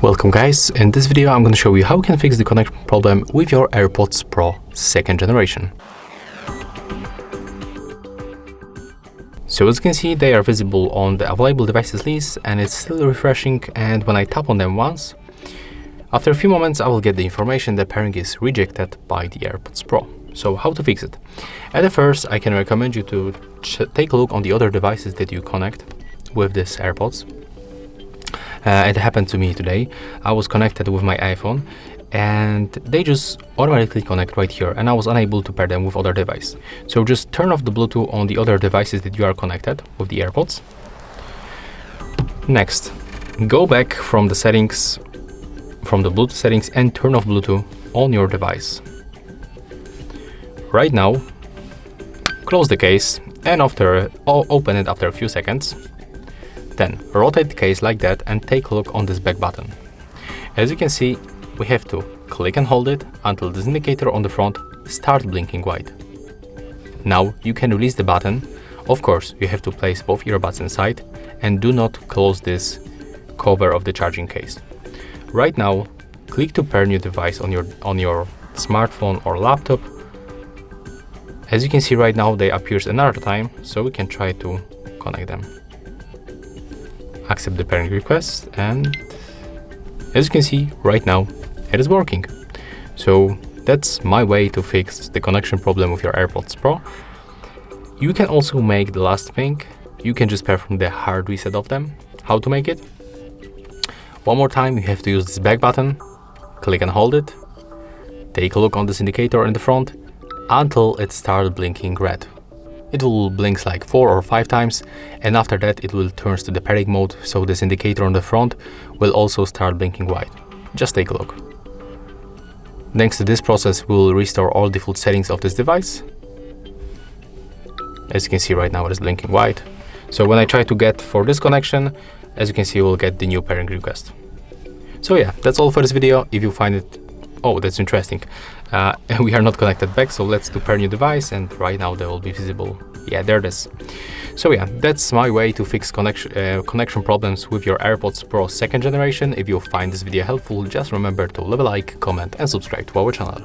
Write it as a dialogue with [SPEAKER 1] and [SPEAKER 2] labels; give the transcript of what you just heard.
[SPEAKER 1] Welcome guys, in this video I'm going to show you how you can fix the connection problem with your AirPods Pro 2nd generation. So as you can see, they are visible on the available devices list and it's still refreshing, and when I tap on them once, after a few moments I will get the information that pairing is rejected by the AirPods Pro. So how to fix it? At the first, I can recommend you to take a look on the other devices that you connect with this AirPods. It happened to me today. I was connected with my iPhone and they just automatically connect right here, and I was unable to pair them with other device. So just turn off the Bluetooth on the other devices that you are connected with the AirPods. Next, go back from the settings, from the Bluetooth settings, and turn off Bluetooth on your device. Right now, close the case and open it after a few seconds. Then rotate the case like that and take a look on this back button. As you can see, we have to click and hold it until this indicator on the front starts blinking white. Now you can release the button. Of course, you have to place both earbuds inside and do not close this cover of the charging case. Right now, click to pair new device on your smartphone or laptop. As you can see right now, they appear another time, so we can try to connect them. Accept the pairing request, and as you can see right now, it is working. So that's my way to fix the connection problem with your AirPods Pro. You can also make the last thing. You can just perform the hard reset of them. How to make it? One more time, you have to use this back button, click and hold it, take a look on this indicator in the front until it starts blinking red. It will blink like 4 or 5 times, and after that it will turn to the pairing mode, so this indicator on the front will also start blinking white. Just take a look. Thanks to this process, we will restore all default settings of this device. As you can see right now, it is blinking white. So when I try to get for this connection, as you can see, we'll get the new pairing request. So yeah, that's all for this video. If you find it, oh, that's interesting. We are not connected back, so let's do pair new device, and right now they will be visible. Yeah, there it is. So yeah, that's my way to fix connection problems with your AirPods Pro 2nd generation. If you find this video helpful, just remember to leave a like, comment and subscribe to our channel.